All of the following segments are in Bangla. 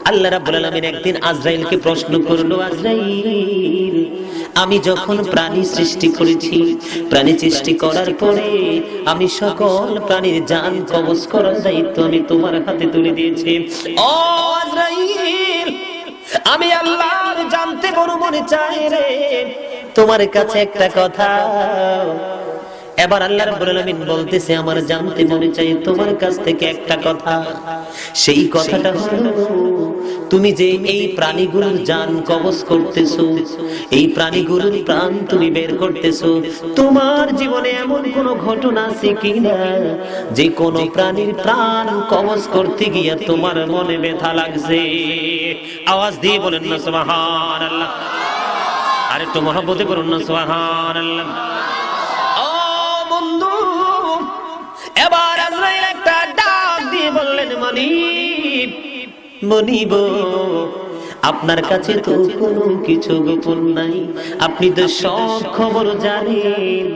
আল্লাহ রাব্বুল আলামিন একদিন আজরাইলকে প্রশ্ন করলো, আজরাইল, আমি যখন প্রাণী সৃষ্টি করেছি, প্রাণী সৃষ্টি করার পরে আমি সকল প্রাণীর জান কবজ করার দায়িত্ব আমি তোমার হাতে তুলে দিয়েছি। ও আজরাইল, আমি আল্লাহর জানতে বড় মনে চাই রে, তোমার কাছে একটা কথা। এবার আল্লাহ রাব্বুল আলামিন বলতেছে, আমার জানতে মনে চাই তোমার কাছ থেকে একটা কথা। সেই কথাটা হলো, তুমি যে এই প্রাণীগুলোর জান কবজ করতেছো, এই প্রাণীগুলোর প্রাণ তুমি বের করতেছো, তোমার জীবনে এমন কোন ঘটনা আছে কিনা যে কোন প্রাণীর প্রাণ কবজ করতে গিয়ে তোমার মনে ব্যথা লাগছে? আওয়াজ দিয়ে বলেন না সুবহানাল্লাহ। আরে একটু মহব্বতে করুন না সুবহানাল্লাহ। এবার আজরাইল একটা ডাক দিয়ে বললেন, মনিব, মনিব, আপনার কাছে তো কোনো কিছু গোপন নাই, আপনি তো সব খবর জানেন,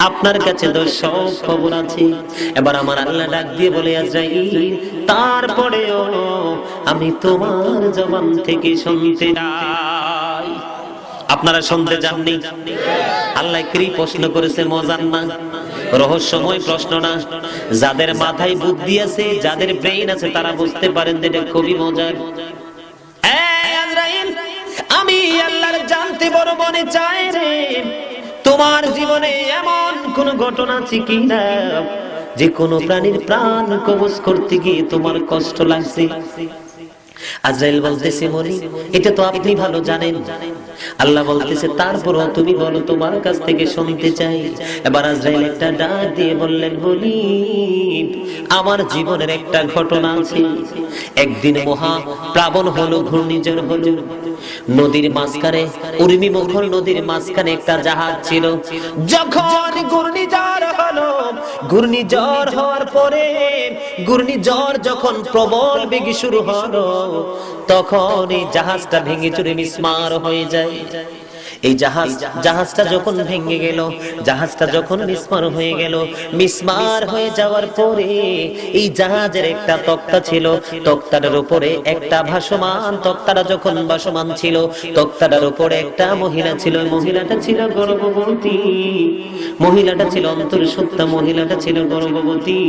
আপনার কাছে তো সব খবর আছে। এবার আমার আল্লাহ ডাক দিয়ে বলে, আজরাইল, তারপরেও আমি তোমার জবান থেকে শুনতে চাই। আপনারা শুনতে চাননি? আল্লাহ কি প্রশ্ন করেছে, মজার না? রহস্যময় প্রশ্ন না? যাদের মাথায় বুদ্ধি আছে, যাদের ব্রেইন আছে, তারা বুঝতে পারেন যে এটা খুবই মজার। আজরাইল, আমি আল্লাহর জানতে বড় মনে চাই রে, তোমার জীবনে এমন কোন ঘটনা আছে কিনা যে কোন প্রাণীর প্রাণ কবজ করতে গিয়ে তোমার কষ্ট লাগছে? আজরাইল বলতেছে, মনিব, এটা তো আপনি ভালো জানেন। আল্লাহ বলতেছে, তারপরও তুমি বলো, তোমার কাছ থেকে শুনতে চাই। এবার আজরাইল একটা ডাক দিয়ে বললেন, মনিব, আমার জীবনের একটা ঘটনা আছে। একদিন মহা প্লাবন হলো, ঘূর্ণিঝড় হলো, নদীর মাঝখানে, উর্মি মুখর নদীর মাঝখানে একটা জাহাজ ছিল। যখন ঘূর্ণিঝড় হলো, ঘূর্ণিঝড় হওয়ার পরে, ঘূর্ণিঝড় যখন প্রবল বেগে শুরু হলো, তখন এই জাহাজটা ভেঙে চুরে মিসমার হয়ে যায়। এই জাহাজটা যখন ভেঙে গেল, জাহাজটা যখন মিসমার হয়ে গেল, মিসমার হয়ে যাওয়ার পরে এই জাহাজের একটা তক্তা ছিল, তক্তাটার উপরে একটা ভাসমান, তক্তাটা যখন ভাসমান ছিল, তক্তাটার উপরে একটা মহিলা ছিল। মহিলাটা ছিল গর্ভবতী, মহিলাটা ছিল অন্তঃসত্ত্বা, মহিলাটা ছিল গর্ভবতী।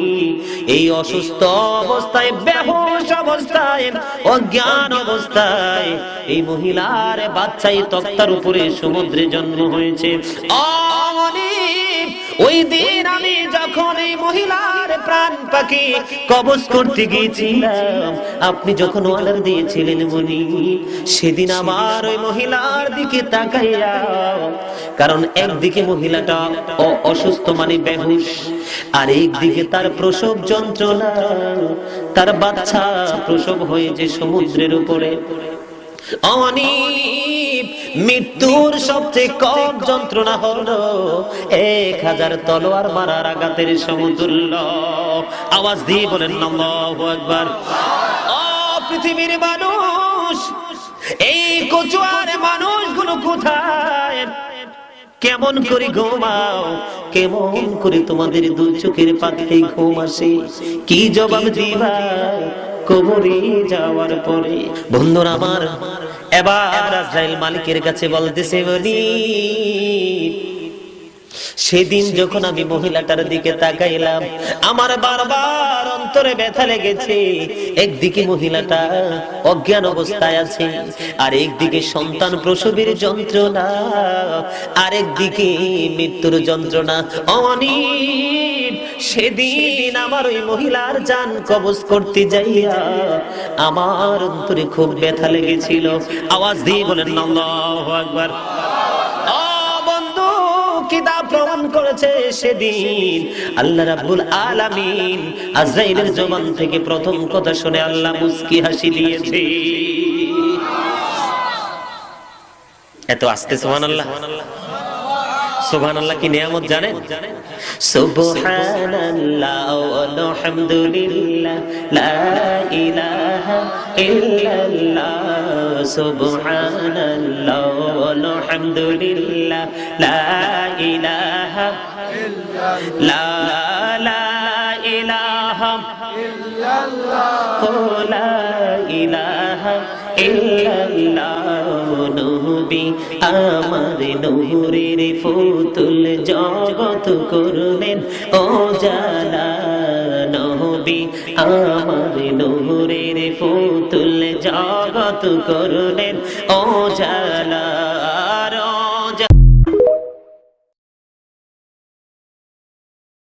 এই অসুস্থ অবস্থায়, বেহুশ অবস্থায়, অজ্ঞান অবস্থায় এই মহিলার বাচ্চা এই তক্তার উপরে সমুদ্রে জন্ম হয়েছে। ওই দিন আমি যখন এই মহিলার প্রাণ পাখি কবজ করতে গিয়েছিলাম, আপনি যখন অর্ডার দিয়েছিলেন মনিব, সেদিন আমার ওই মহিলার দিকে তাকাইয়া, কারণ একদিকে মহিলাটা অসুস্থ মানে বেহুশ, আর একদিকে তার প্রসব যন্ত্রণা, তার বাচ্চা প্রসব হয়েছে সমুদ্রের উপরে। মৃত্যুর সবচেয়ে কম যন্ত্রণা হলো 1000 তলোয়ার মারার আঘাতের সমতুল্য। আওয়াজ দিয়ে বলেন আল্লাহু আকবার। ও পৃথিবীর মানুষ, এই কচুয়ার মানুষগুলো কোথায়? কেমন করে ঘুমাও, কেমন করে তোমাদের দুই চোখের পাতে ঘুম আসে? কি জবাব দিবা কবরে যাওয়ার পরে? বন্ধুরা আমার, এবার আজরাইল মালিকের কাছে বলতেছে, মনিব, সেদিন যখন আমি মহিলাটার দিকে তাকাইলাম, আমার বারবার অন্তরে ব্যথা লেগেছে। একদিকে মহিলাটা অজ্ঞান অবস্থায় আছে, আর একদিকে সন্তান প্রসবের যন্ত্রণা, আরেকদিকে মৃত্যুর যন্ত্রণা। অনিব, সেদিন আমার ওই মহিলার জান কবজ করতে যাইয়া আমার অন্তরে খুব ব্যথা লেগেছিল। আওয়াজ দিয়ে বলেন আল্লাহু আকবার। কিতাব প্রমাণ করেছে, সেদিন আল্লাহ রাব্বুল আলামিন আজরাইলের জবান থেকে প্রথম কথা শুনে আল্লাহ মুস্কি হাসি দিয়েছে। এত আস্তে সুবহানাল্লাহ। সুবহানাল্লাহ কি নিয়ামত জানেন? সুবহানাল্লাহ আলহামদুলিল্লাহ লা ইলাহা ইল্লাল্লাহ, সুবহানাল্লাহ আলহামদুলিল্লাহ লা ইলাহা ইল্লাল্লাহ, লা ইলাহা ইল্লাল্লাহ, লা ইলাহা ইলাহা ইল্লাল্লাহ নবী আমার নূরের ফুতুল জগত করলেন ও জালা নবী আমার নূরের ফুতুল জগত করলেন ও জালা